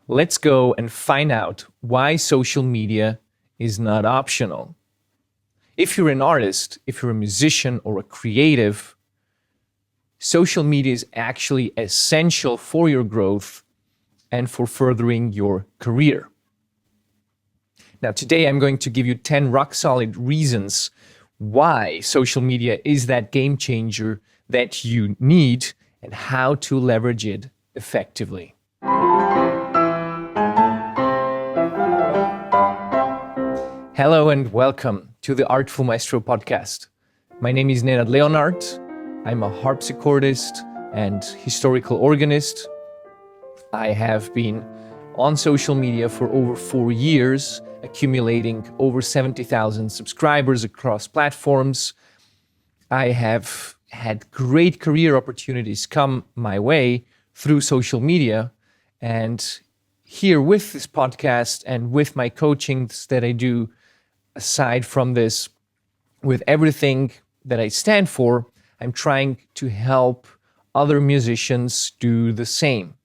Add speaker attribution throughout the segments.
Speaker 1: Let's go and find out why social media is not optional. If you're an artist, if you're a musician or a creative, social media is actually essential for your growth and for furthering your career. Now, today I'm going to give you 10 rock-solid reasons why social media is that game changer that you need and how to leverage it effectively. Hello and welcome to the Artful Maestro podcast. My name is Nenad Leonart. I'm a harpsichordist and historical organist. I have been on social media for over 4 years, accumulating over 70,000 subscribers across platforms. I have had great career opportunities come my way through social media. And here with this podcast and with my coachings that I do, aside from this, with everything that I stand for, I'm trying to help other musicians do the same.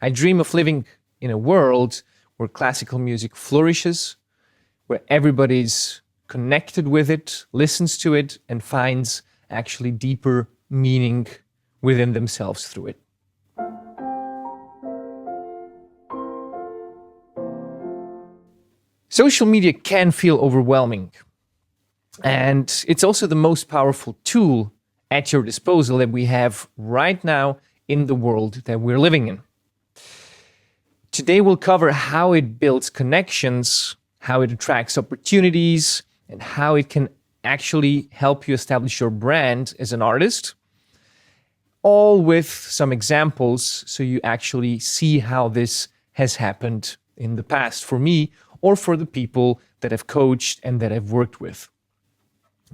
Speaker 1: I dream of living in a world where classical music flourishes, where everybody's connected with it, listens to it, and finds actually deeper meaning within themselves through it. Social media can feel overwhelming, and it's also the most powerful tool at your disposal that we have right now in the world that we're living in. Today we'll cover how it builds connections, how it attracts opportunities, and how it can actually help you establish your brand as an artist, all with some examples so you actually see how this has happened in the past for me or for the people that I've coached and that I've worked with.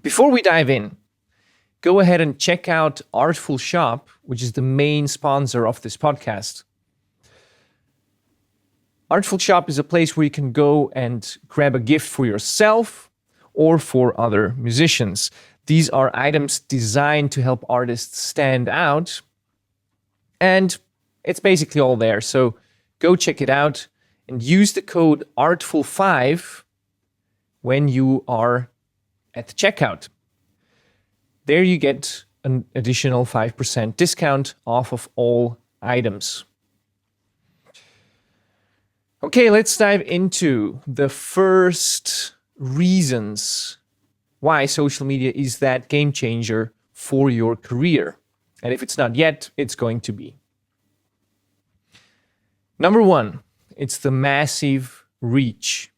Speaker 1: Before we dive in, go ahead and check out Artful Shop, which is the main sponsor of this podcast. Artful Shop is a place where you can go and grab a gift for yourself or for other musicians. These are items designed to help artists stand out, and it's basically all there. So go check it out and use the code ARTFUL5 when you are at the checkout. There you get an additional 5% discount off of all items. Okay, let's dive into the first reasons why social media is that game changer for your career. And if it's not yet, it's going to be. Number one, it's the massive reach.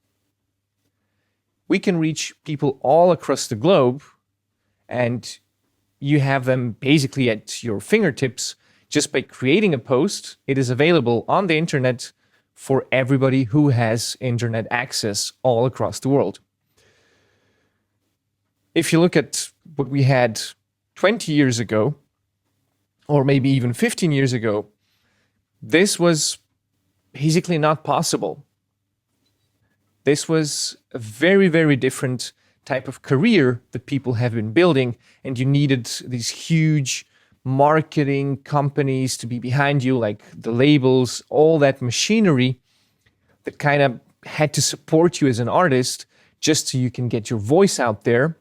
Speaker 1: We can reach people all across the globe, and you have them basically at your fingertips just by creating a post. It is available on the internet for everybody who has internet access all across the world. If you look at what we had 20 years ago, or maybe even 15 years ago, this was basically not possible. This was a very, very different type of career that people have been building, and you needed these huge marketing companies to be behind you, like the labels, all that machinery that kind of had to support you as an artist just so you can get your voice out there,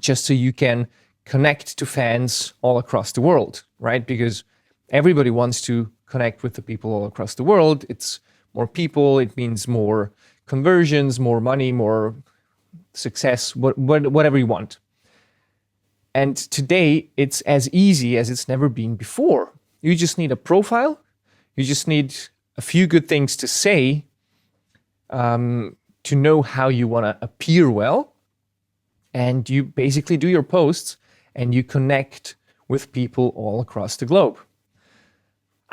Speaker 1: just so you can connect to fans all across the world, right? Because everybody wants to connect with the people all across the world. It's more people, it means more conversions, more money, more success, whatever you want. And today, it's as easy as it's never been before. You just need a profile. You just need a few good things to say to know how you want to appear well. And you basically do your posts and you connect with people all across the globe.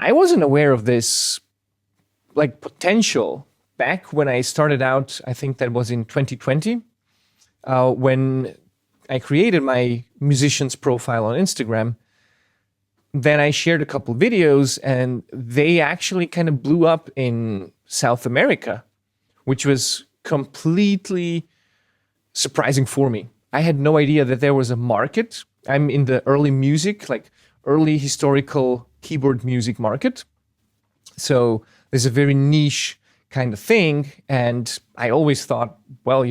Speaker 1: I wasn't aware of this potential back when I started out. I think that was in 2020, when I created my musician's profile on Instagram. Then I shared a couple videos and they actually kind of blew up in South America, which was completely surprising for me. I had no idea that there was a market. I'm in the early music, early historical keyboard music market. So There's a very niche kind of thing. And I always thought, well,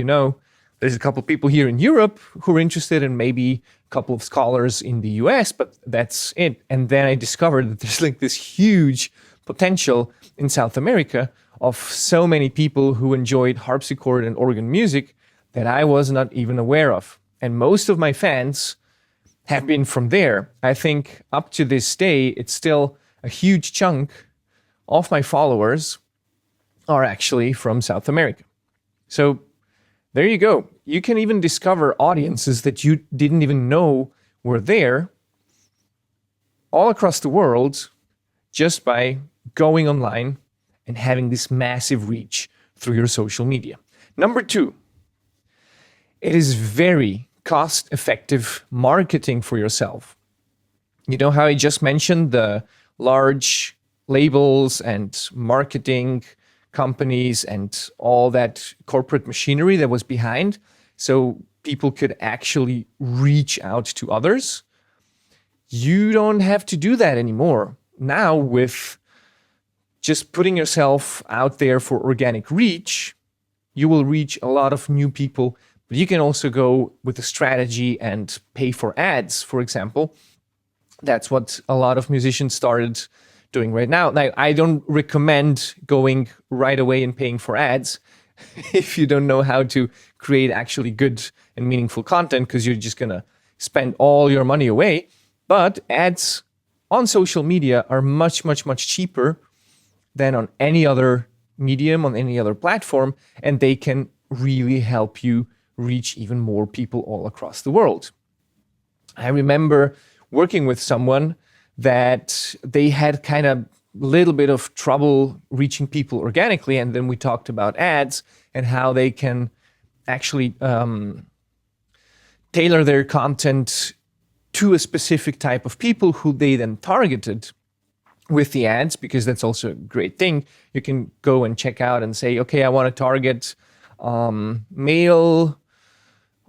Speaker 1: there's a couple of people here in Europe who are interested, and maybe a couple of scholars in the US, but that's it. And then I discovered that there's like this huge potential in South America of so many people who enjoyed harpsichord and organ music that I was not even aware of. And most of my fans have been from there. I think up to this day, it's still a huge chunk of my followers are actually from South America. So there you go. You can even discover audiences that you didn't even know were there all across the world just by going online and having this massive reach through your social media. Number 2, it is very cost-effective marketing for yourself. You know how I just mentioned the large labels and marketing companies and all that corporate machinery that was behind, so people could actually reach out to others? You don't have to do that anymore. Now, with just putting yourself out there for organic reach, you will reach a lot of new people. But you can also go with a strategy and pay for ads, for example. That's what a lot of musicians started doing right now. Now, I don't recommend going right away and paying for ads if you don't know how to create actually good and meaningful content, because you're just going to spend all your money away. But ads on social media are much, much, much cheaper than on any other medium, on any other platform, and they can really help you reach even more people all across the world. I remember working with someone that they had kind of little bit of trouble reaching people organically, and then we talked about ads and how they can actually tailor their content to a specific type of people who they then targeted with the ads, because that's also a great thing. You can go and check out and say, okay, I want to target male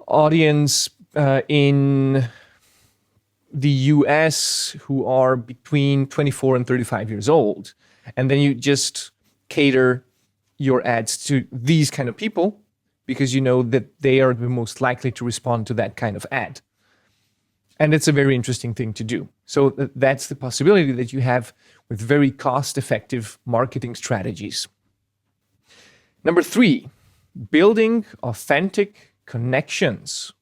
Speaker 1: audience in the US who are between 24 and 35 years old. And then you just cater your ads to these kind of people because you know that they are the most likely to respond to that kind of ad. And it's a very interesting thing to do. So that's the possibility that you have with very cost-effective marketing strategies. Number 3, building authentic connections.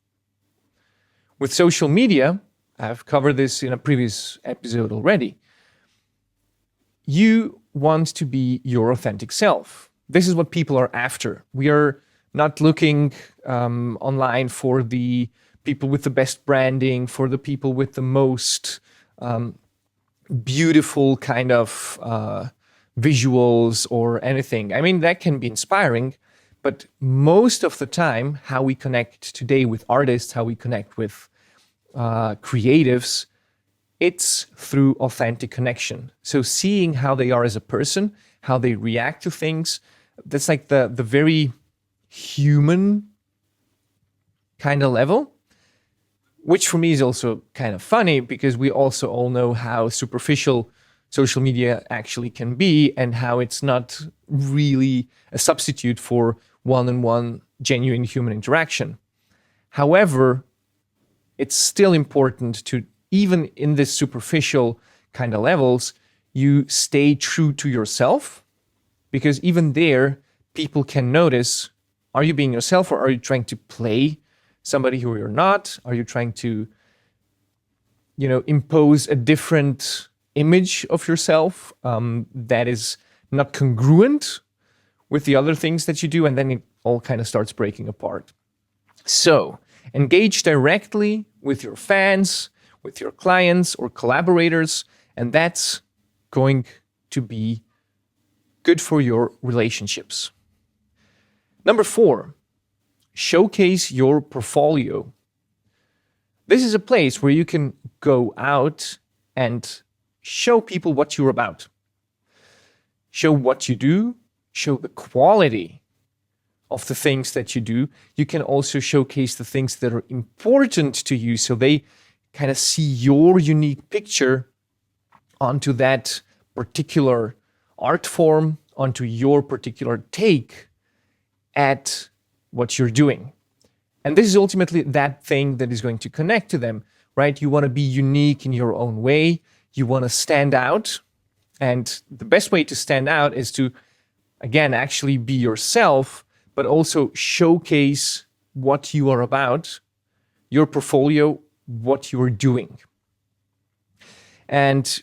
Speaker 1: With social media, I've covered this in a previous episode already. You want to be your authentic self. This is what people are after. We are not looking online for the people with the best branding, for the people with the most beautiful kind of visuals or anything. I mean, that can be inspiring, but most of the time, how we connect today with artists, how we connect with creatives, it's through authentic connection. So seeing how they are as a person, how they react to things, that's like the very human kind of level, which for me is also kind of funny because we also all know how superficial social media actually can be and how it's not really a substitute for one-on-one genuine human interaction. However, it's still important to, even in this superficial kind of levels, you stay true to yourself, because even there, people can notice, are you being yourself or are you trying to play somebody who you're not? Are you trying to, impose a different image of yourself that is not congruent with the other things that you do? And then it all kind of starts breaking apart. So engage directly with your fans, with your clients or collaborators, and that's going to be good for your relationships. Number 4, showcase your portfolio. This is a place where you can go out and show people what you're about. Show what you do, show the quality of the things that you do. You can also showcase the things that are important to you so they kind of see your unique picture onto that particular art form onto your particular take at what you're doing. And this is ultimately that thing that is going to connect to them, right? You want to be unique in your own way. You want to stand out. And the best way to stand out is to, again, actually be yourself, but also showcase what you are about, your portfolio, what you are doing. And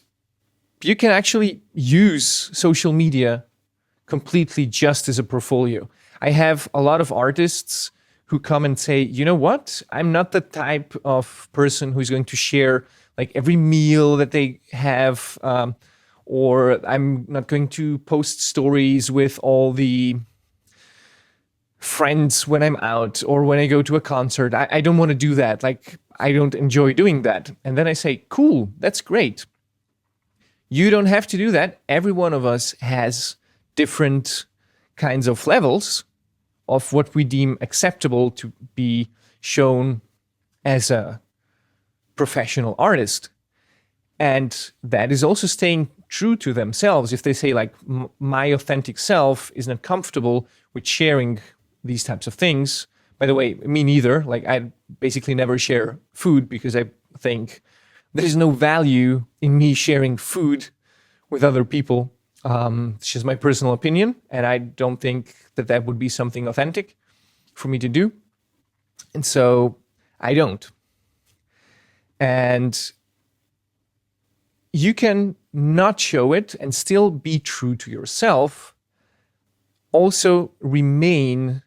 Speaker 1: you can actually use social media completely just as a portfolio. I have a lot of artists who come and say, you know what? I'm not the type of person who's going to share like every meal that they have, or I'm not going to post stories with all the friends when I'm out or when I go to a concert. I don't want to do that. Like, I don't enjoy doing that. And then I say, cool, that's great. You don't have to do that. Every one of us has different kinds of levels of what we deem acceptable to be shown as a professional artist. And that is also staying true to themselves. If they say like, my authentic self is not comfortable with sharing these types of things. By the way, me neither. Like, I basically never share food because I think there is no value in me sharing food with other people. It's just my personal opinion, and I don't think that that would be something authentic for me to do. And so I don't. And you can not show it and still be true to yourself. Also remain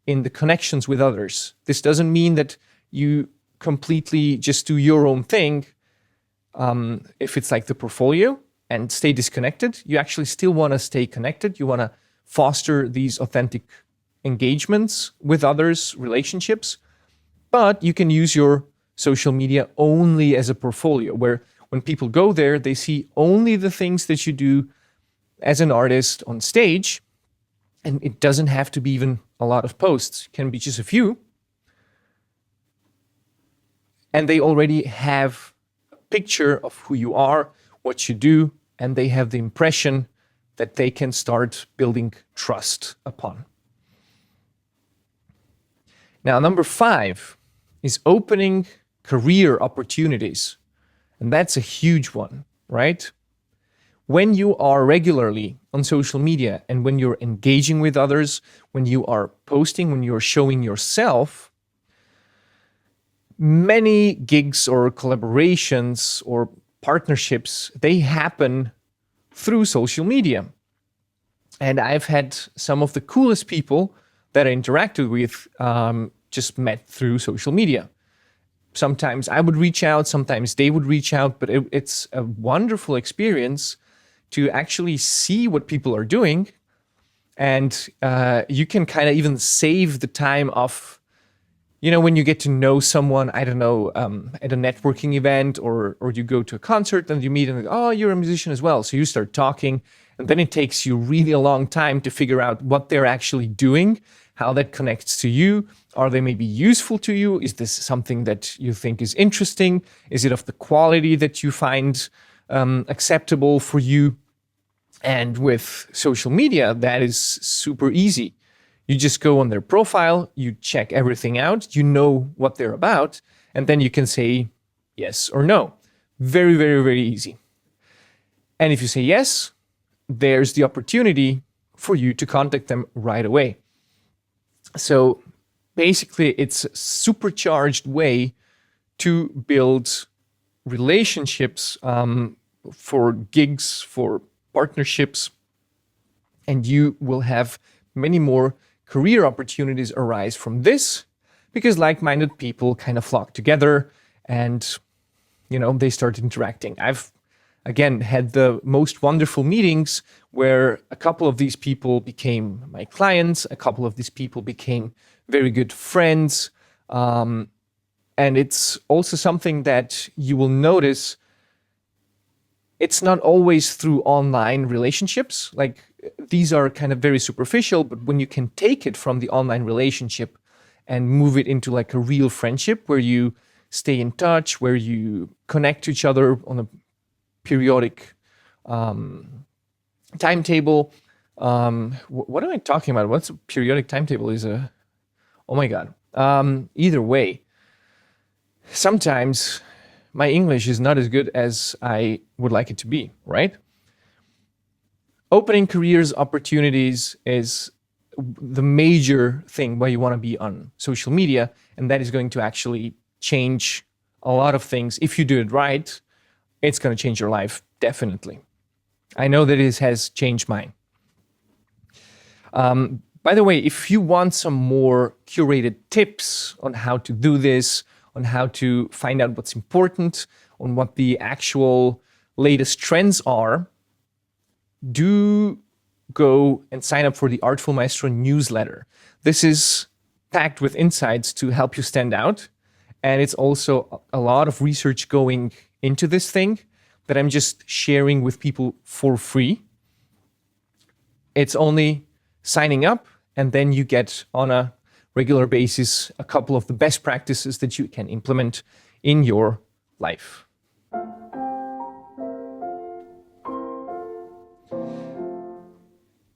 Speaker 1: in the connections with others. This doesn't mean that you completely just do your own thing. If it's like the portfolio and stay disconnected, you actually still want to stay connected. You want to foster these authentic engagements with others, relationships, but you can use your social media only as a portfolio, where when people go there, they see only the things that you do as an artist on stage. And it doesn't have to be even a lot of posts. It can be just a few. And they already have a picture of who you are, what you do, and they have the impression that they can start building trust upon. Now, number 5 is opening career opportunities. And that's a huge one, right? When you are regularly on social media and when you're engaging with others, when you are posting, when you're showing yourself, many gigs or collaborations or partnerships, they happen through social media. And I've had some of the coolest people that I interacted with just met through social media. Sometimes I would reach out, sometimes they would reach out, but it's a wonderful experience to actually see what people are doing. And you can kind of even save the time of, you know, when you get to know someone, I don't know, at a networking event or you go to a concert and you meet and, oh, you're a musician as well. So you start talking, and then it takes you really a long time to figure out what they're actually doing, how that connects to you. Are they maybe useful to you? Is this something that you think is interesting? Is it of the quality that you find acceptable for you? And with social media, that is super easy. You just go on their profile, you check everything out, you know what they're about, and then you can say yes or no. Very, very, very easy. And if you say yes, there's the opportunity for you to contact them right away. So basically, it's a supercharged way to build relationships for gigs, for partnerships, and you will have many more career opportunities arise from this, because like-minded people kind of flock together and, you know, they start interacting. I've, again, had the most wonderful meetings where a couple of these people became my clients, a couple of these people became very good friends. And it's also something that you will notice. It's not always through online relationships. Like, these are kind of very superficial, but when you can take it from the online relationship and move it into like a real friendship where you stay in touch, where you connect to each other on a periodic timetable, What am I talking about? What's a periodic timetable? Oh my God. Either way, sometimes my English is not as good as I would like it to be, right? Opening careers opportunities is the major thing why you want to be on social media, and that is going to actually change a lot of things. If you do it right, it's going to change your life, definitely. I know that it has changed mine. By the way, if you want some more curated tips on how to do this, on how to find out what's important, on what the actual latest trends are, do go and sign up for the Artful Maestro Newsletter. This is packed with insights to help you stand out. And it's also a lot of research going into this thing that I'm just sharing with people for free. It's only signing up, and then you get on a regular basis a couple of the best practices that you can implement in your life.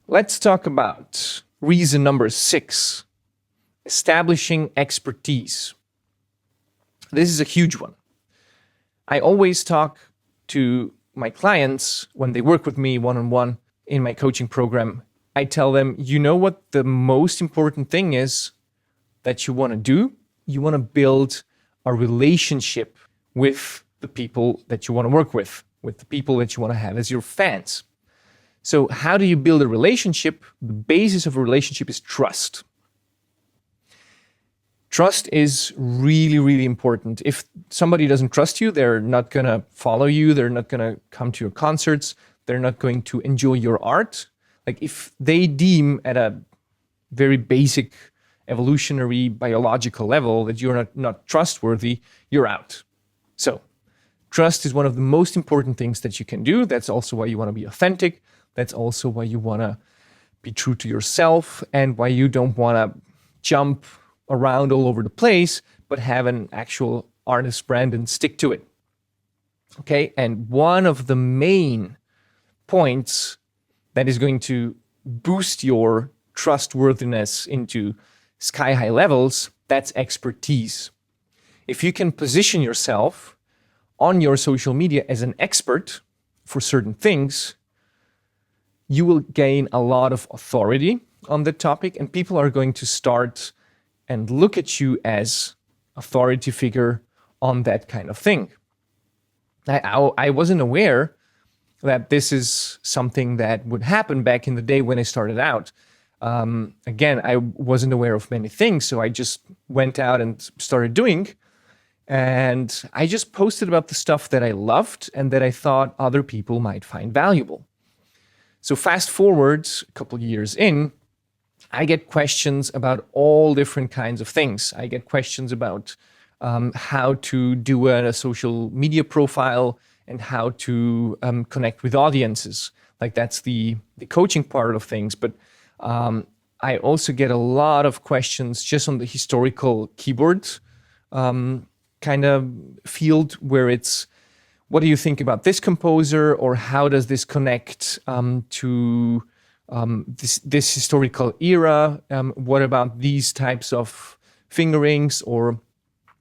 Speaker 1: Let's talk about reason number 6, establishing expertise. This is a huge one. I always talk to my clients when they work with me one-on-one in my coaching program. I tell them, you know what the most important thing is that you want to do? You want to build a relationship with the people that you want to work with the people that you want to have as your fans. So how do you build a relationship? The basis of a relationship is trust. Trust is really, really important. If somebody doesn't trust you, they're not going to follow you. They're not going to come to your concerts. They're not going to enjoy your art. Like if they deem at a very basic evolutionary biological level that you're not trustworthy, you're out. So trust is one of the most important things that you can do. That's also why you want to be authentic. That's also why you want to be true to yourself and why you don't want to jump around all over the place, but have an actual artist brand and stick to it. Okay. And one of the main points that is going to boost your trustworthiness into sky high levels, that's expertise. If you can position yourself on your social media as an expert for certain things, you will gain a lot of authority on the topic, and people are going to start and look at you as authority figure on that kind of thing. I wasn't aware that this is something that would happen back in the day when I started out. Again, I wasn't aware of many things, so I just went out and started doing. And I just posted about the stuff that I loved and that I thought other people might find valuable. So fast forward a couple years in, I get questions about all different kinds of things. I get questions about how to do a social media profile and how to connect with audiences. Like that's the coaching part of things. But I also get a lot of questions just on the historical keyboard kind of field, where it's, what do you think about this composer, or how does this connect to this historical era? What about these types of fingerings or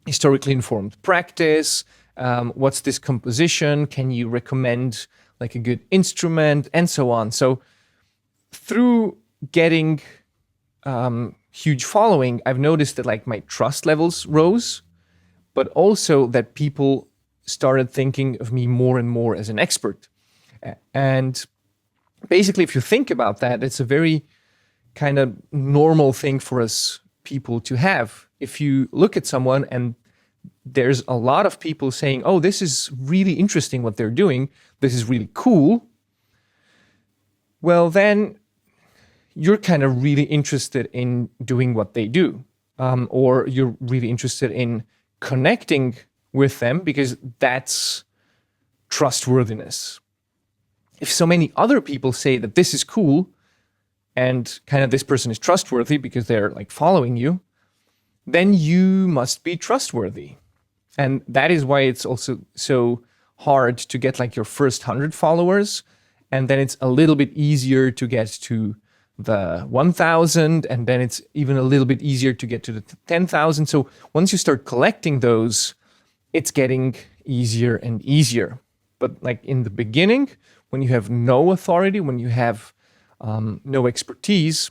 Speaker 1: historically informed practice? What's this composition? Can you recommend like a good instrument, and so on? So through getting huge following, I've noticed that like my trust levels rose, but also that people started thinking of me more and more as an expert. And basically, if you think about that, it's a very kind of normal thing for us people to have. If you look at someone and there's a lot of people saying, oh, this is really interesting what they're doing, this is really cool, well, then you're kind of really interested in doing what they do, or you're really interested in connecting with them because that's trustworthiness. If so many other people say that this is cool and kind of this person is trustworthy because they're like following you, then you must be trustworthy. And that is why it's also so hard to get like your first 100 followers and then it's a little bit easier to get to the 1,000, and then it's even a little bit easier to get to the 10,000. So once you start collecting those, it's getting easier and easier. But like in the beginning, when you have no authority, when you have no expertise,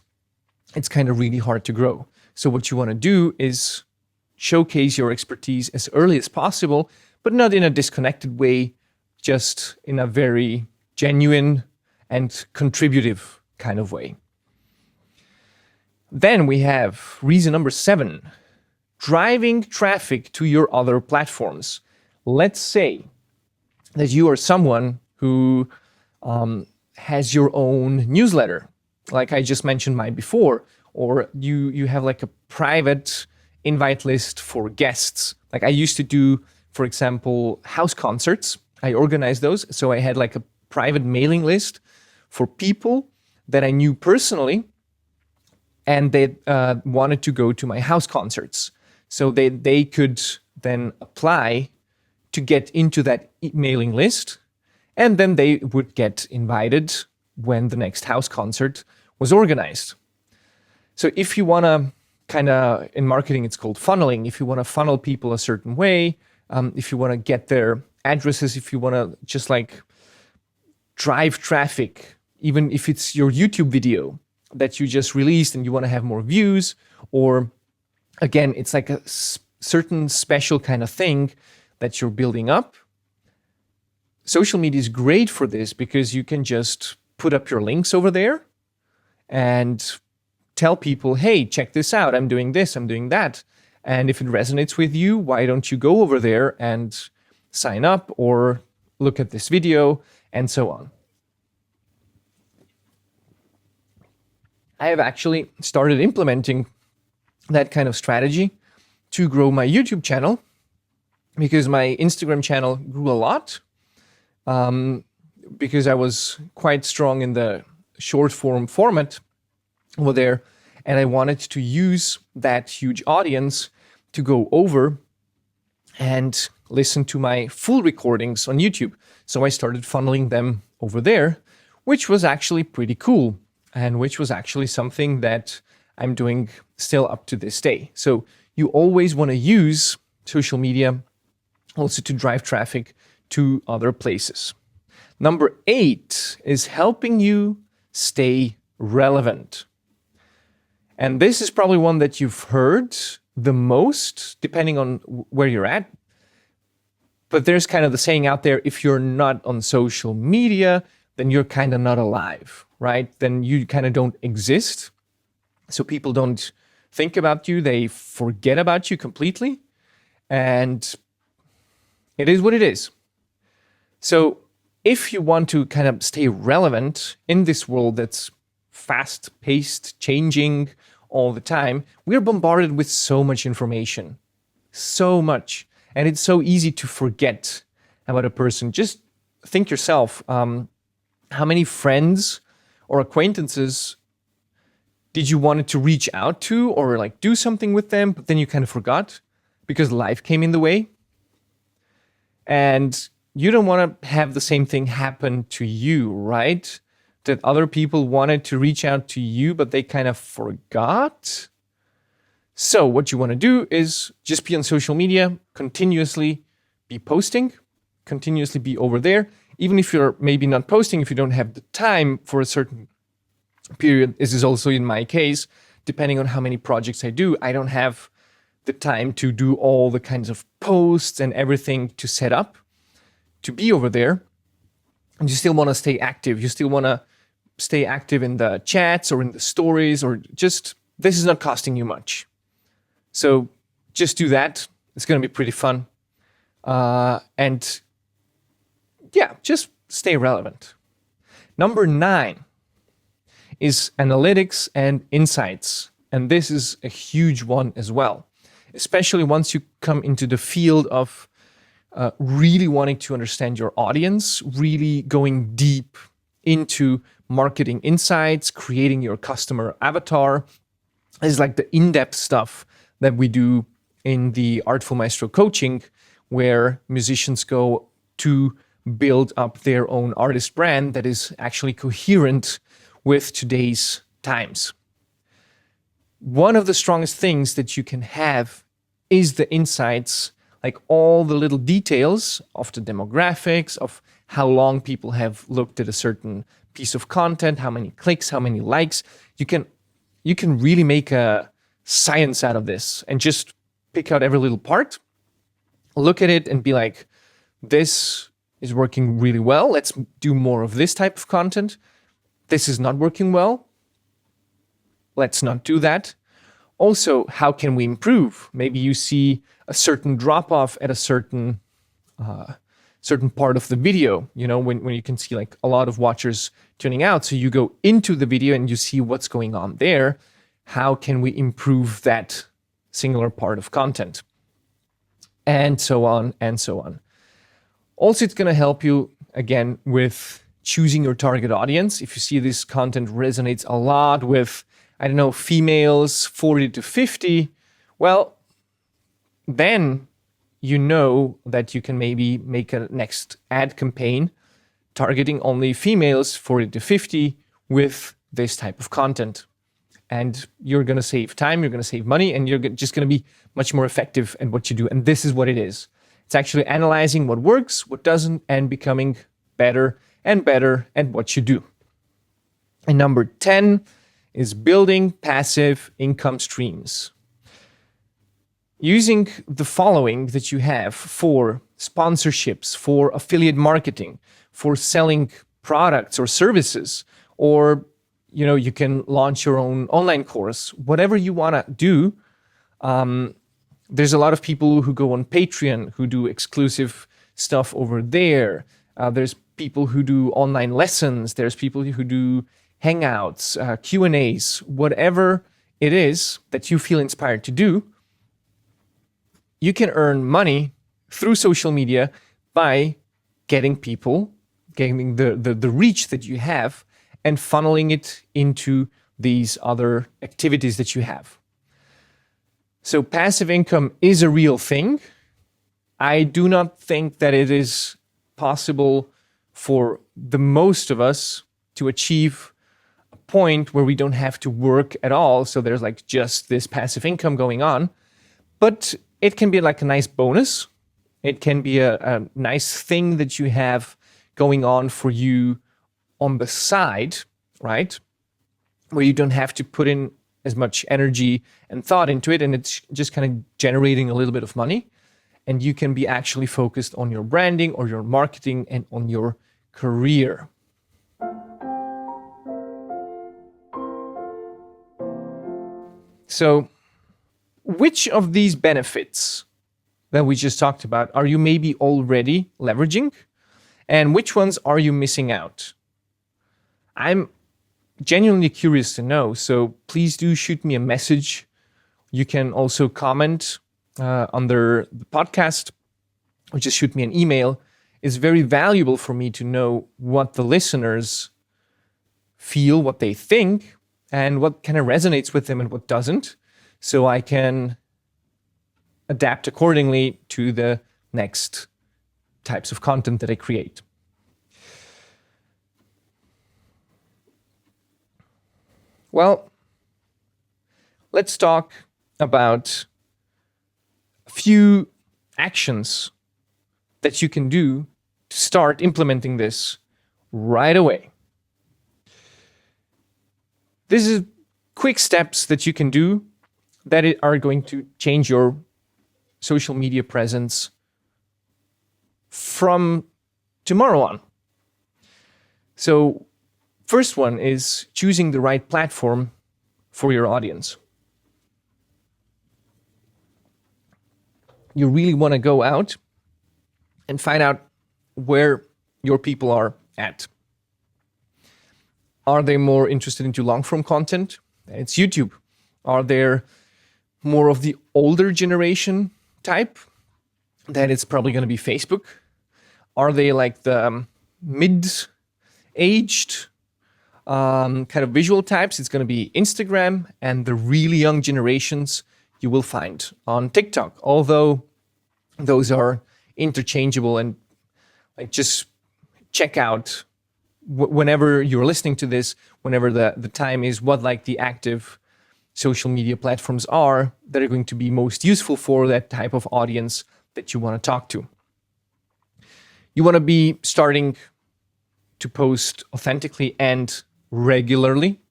Speaker 1: it's kind of really hard to grow. So what you want to do is showcase your expertise as early as possible, but not in a disconnected way, just in a very genuine and contributive kind of way. Then we have reason number 7, driving traffic to your other platforms. Let's say that you are someone who has your own newsletter, like I just mentioned mine before, or you have like a private invite list for guests. Like I used to do, for example, house concerts. I organized those. So I had like a private mailing list for people that I knew personally, and they wanted to go to my house concerts. So they could then apply to get into that mailing list, and then they would get invited when the next house concert was organized. So if you want to kind of, in marketing, it's called funneling. If you want to funnel people a certain way, if you want to get their addresses, if you want to just like drive traffic, even if it's your YouTube video that you just released and you want to have more views, or again, it's like a certain special kind of thing that you're building up. Social media is great for this because you can just put up your links over there and tell people, hey, check this out. I'm doing this, I'm doing that. And if it resonates with you, why don't you go over there and sign up or look at this video and so on. I have actually started implementing that kind of strategy to grow my YouTube channel, because my Instagram channel grew a lot, because I was quite strong in the short form format over there, and I wanted to use that huge audience to go over and listen to my full recordings on YouTube. So I started funneling them over there, which was actually pretty cool, and which was actually something that I'm doing still up to this day. So you always want to use social media also to drive traffic to other places. Number 8 is helping you stay relevant. And this is probably one that you've heard the most, depending on where you're at. But there's kind of the saying out there, if you're not on social media, then you're kind of not alive, right? Then you kind of don't exist. So people don't think about you, they forget about you completely. And it is what it is. So if you want to kind of stay relevant in this world that's fast-paced, changing all the time, we're bombarded with so much information, so much. And it's so easy to forget about a person. Just think yourself, how many friends or acquaintances did you want to reach out to or like do something with them, but then you kind of forgot because life came in the way? And you don't want to have the same thing happen to you, right? That other people wanted to reach out to you, but they kind of forgot. So what you want to do is just be on social media, continuously be posting, continuously be over there. Even if you're maybe not posting, if you don't have the time for a certain period, this is also in my case, depending on how many projects I do, I don't have the time to do all the kinds of posts and everything to set up to be over there. And you still want to stay active. You still want to stay active in the chats or in the stories, or just, this is not costing you much. So just do that. It's going to be pretty fun. And yeah, just stay relevant. Number 9 is analytics and insights. And this is a huge one as well, especially once you come into the field of really wanting to understand your audience, really going deep into marketing insights, creating your customer avatar. Is like the in-depth stuff that we do in the Artful Maestro coaching, where musicians go to build up their own artist brand that is actually coherent with today's times. One of the strongest things that you can have is the insights, like all the little details of the demographics, of how long people have looked at a certain piece of content, how many clicks, how many likes. You can really make a science out of this and just pick out every little part, look at it and be like, this is working really well. Let's do more of this type of content. This is not working well. Let's not do that. Also, how can we improve? Maybe you see a certain drop off at a certain part of the video, when you can see like a lot of watchers tuning out. So you go into the video and you see what's going on there. How can we improve that singular part of content? And so on and so on. Also, it's going to help you, again, with choosing your target audience. If you see this content resonates a lot with, females 40 to 50, well, then you know that you can maybe make a next ad campaign targeting only females 40 to 50 with this type of content. And you're going to save time, you're going to save money, and you're just going to be much more effective at what you do. And this is what it is. It's actually analyzing what works, what doesn't, and becoming better and better at what you do. And number 10 is building passive income streams. Using the following that you have for sponsorships, for affiliate marketing, for selling products or services, or you can launch your own online course, whatever you want to do. There's a lot of people who go on Patreon who do exclusive stuff over there. There's people who do online lessons. There's people who do hangouts, Q&As, whatever it is that you feel inspired to do. You can earn money through social media by getting the reach that you have and funneling it into these other activities that you have. So passive income is a real thing. I do not think that it is possible for the most of us to achieve a point where we don't have to work at all. So there's like just this passive income going on. But it can be like a nice bonus. It can be a nice thing that you have going on for you on the side, right? Where you don't have to put in as much energy and thought into it, and it's just kind of generating a little bit of money. And you can be actually focused on your branding or your marketing and on your career. So, which of these benefits that we just talked about are you maybe already leveraging? And which ones are you missing out? I'm genuinely curious to know, so please do shoot me a message. You can also comment under the podcast or just shoot me an email. It's very valuable for me to know what the listeners feel, what they think, and what kind of resonates with them and what doesn't, so I can adapt accordingly to the next types of content that I create. Well, let's talk about a few actions that you can do to start implementing this right away. This is quick steps that you can do that are going to change your social media presence from tomorrow on. So, first one is choosing the right platform for your audience. You really want to go out and find out where your people are at. Are they more interested into long-form content? It's YouTube. Are they more of the older generation type? Then it's probably going to be Facebook. Are they like the mid-aged kind of visual types? It's going to be Instagram, and the really young generations you will find on TikTok, although those are interchangeable and like just check out whenever you're listening to this, whenever the time is, what like the active social media platforms are that are going to be most useful for that type of audience that you want to talk to. You want to be starting to post authentically and regularly.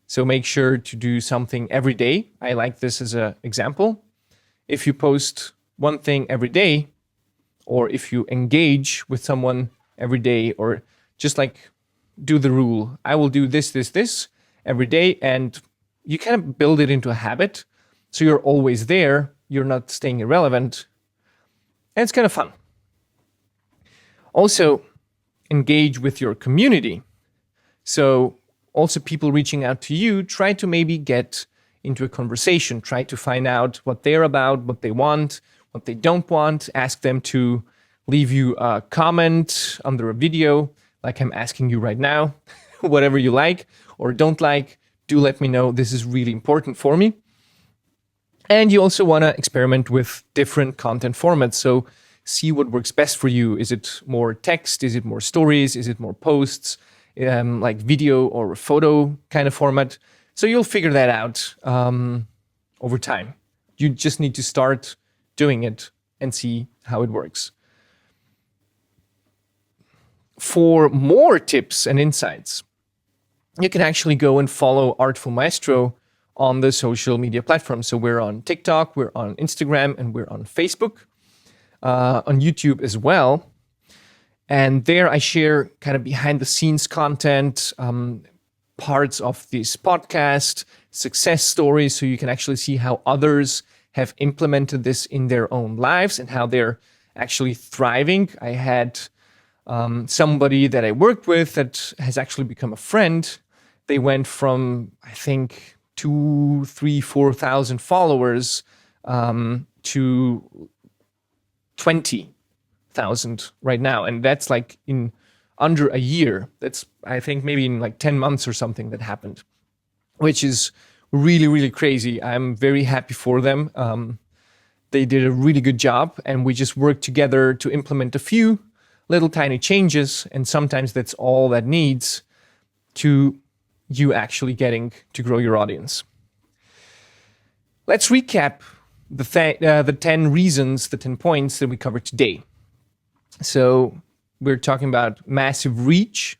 Speaker 1: So make sure to do something every day. I like this as an example. If you post one thing every day, or if you engage with someone every day, or just like do the rule, I will do this every day, and you kind of build it into a habit. So you're always there. You're not staying irrelevant. And it's kind of fun. Also, engage with your community. So also people reaching out to you, try to maybe get into a conversation, try to find out what they're about, what they want, what they don't want, ask them to leave you a comment under a video, like I'm asking you right now, whatever you like or don't like, do let me know. This is really important for me. And you also want to experiment with different content formats. So see what works best for you. Is it more text? Is it more stories? Is it more posts, like video or photo kind of format? So you'll figure that out over time. You just need to start doing it and see how it works. For more tips and insights, you can actually go and follow Artful Maestro on the social media platforms. So we're on TikTok, we're on Instagram, and we're on Facebook, on YouTube as well. And there I share kind of behind the scenes content, parts of this podcast, success stories, so you can actually see how others have implemented this in their own lives and how they're actually thriving. I had somebody that I worked with that has actually become a friend. They went from, I think, 2,000, 3,000, 4,000 followers to 20,000 right now. And that's like in under a year. That's, I think, maybe in like 10 months or something that happened, which is really, really crazy. I'm very happy for them. They did a really good job, and we just worked together to implement a few little tiny changes. And sometimes that's all that needs to you actually getting to grow your audience. Let's recap the 10 reasons, the 10 points that we covered today. So we're talking about massive reach,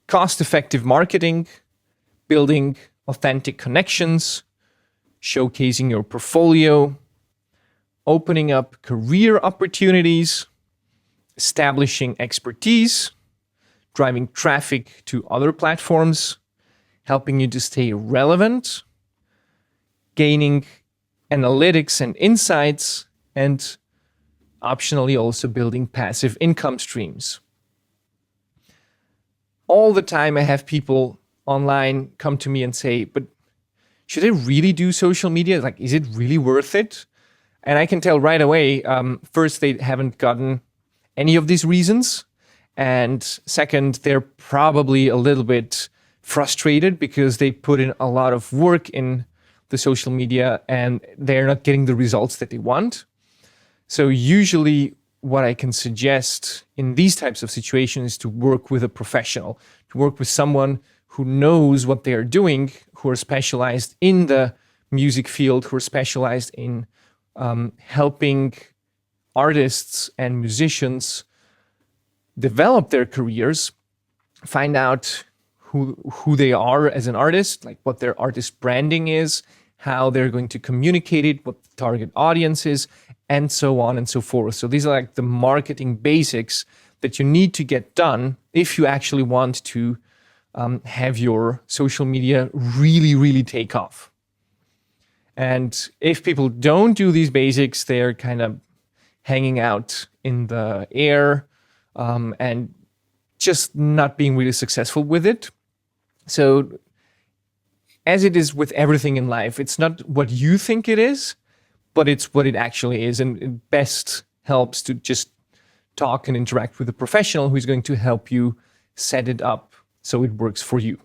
Speaker 1: cost-effective marketing, building authentic connections, showcasing your portfolio, opening up career opportunities, establishing expertise, driving traffic to other platforms, helping you to stay relevant, gaining analytics and insights, and optionally also building passive income streams. All the time I have people online come to me and say, but should I really do social media? Like, is it really worth it? And I can tell right away, first, they haven't gotten any of these reasons. And second, they're probably a little bit frustrated because they put in a lot of work in the social media and they're not getting the results that they want. So usually what I can suggest in these types of situations is to work with a professional, to work with someone who knows what they are doing, who are specialized in the music field, who are specialized in helping artists and musicians develop their careers, find out who they are as an artist, like what their artist branding is, how they're going to communicate it, what the target audience is, and so on and so forth. So these are like the marketing basics that you need to get done if you actually want to have your social media really, really take off. And if people don't do these basics, they're kind of hanging out in the air and just not being really successful with it. So as it is with everything in life, it's not what you think it is, but it's what it actually is. And it best helps to just talk and interact with a professional who's going to help you set it up so it works for you.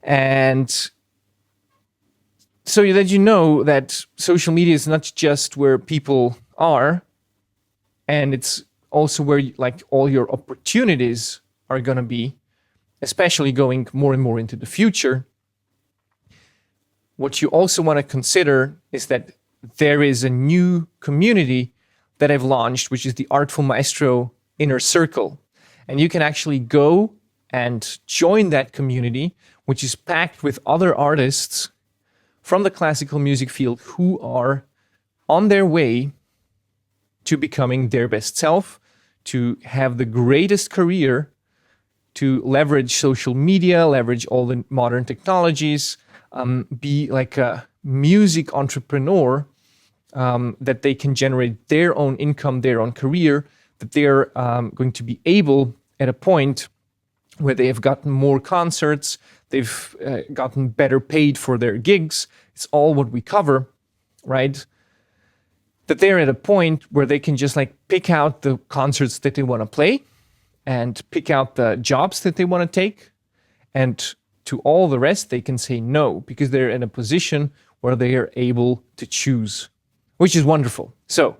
Speaker 1: And so that you know that social media is not just where people are, and it's also where like all your opportunities are going to be, especially going more and more into the future. What you also want to consider is that there is a new community that I've launched, which is the Artful Maestro Inner Circle. And you can actually go and join that community, which is packed with other artists from the classical music field who are on their way to becoming their best self, to have the greatest career, to leverage social media, leverage all the modern technologies, be like a music entrepreneur, that they can generate their own income, their own career, that they're going to be able at a point where they have gotten more concerts, they've gotten better paid for their gigs. It's all what we cover, right? That they're at a point where they can just like pick out the concerts that they want to play and pick out the jobs that they want to take. And to all the rest, they can say no, because they're in a position where they are able to choose, which is wonderful. So,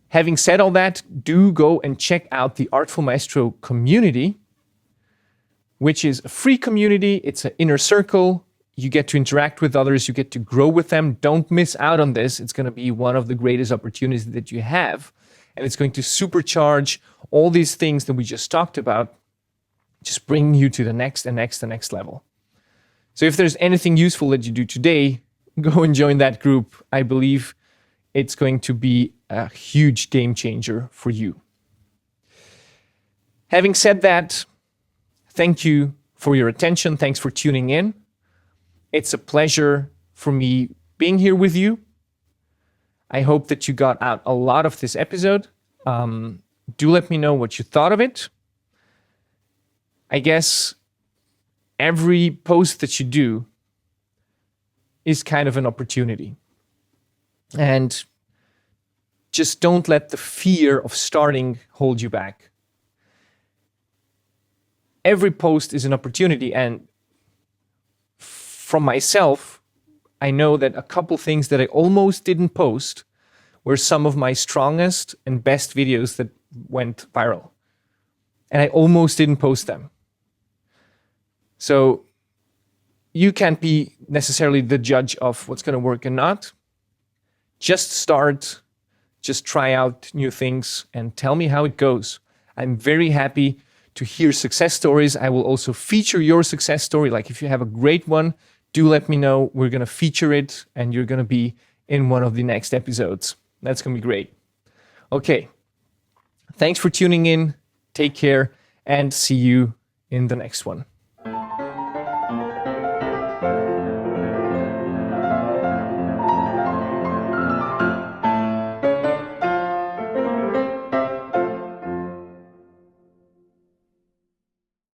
Speaker 1: having said all that, do go and check out the Artful Maestro community, which is a free community. It's an inner circle. You get to interact with others. You get to grow with them. Don't miss out on this. It's going to be one of the greatest opportunities that you have. And it's going to supercharge all these things that we just talked about, just bring you to the next and next and next level. So if there's anything useful that you do today, go and join that group. I believe it's going to be a huge game changer for you. Having said that, thank you for your attention. Thanks for tuning in. It's a pleasure for me being here with you. I hope that you got out a lot of this episode. Do let me know what you thought of it. I guess every post that you do is kind of an opportunity. And just don't let the fear of starting hold you back. Every post is an opportunity. And from myself, I know that a couple things that I almost didn't post were some of my strongest and best videos that went viral. And I almost didn't post them. So you can't be necessarily the judge of what's going to work and not. Just start, just try out new things and tell me how it goes. I'm very happy to hear success stories. I will also feature your success story. Like if you have a great one, do let me know. We're going to feature it and you're going to be in one of the next episodes. That's going to be great. Okay. Thanks for tuning in. Take care and see you in the next one.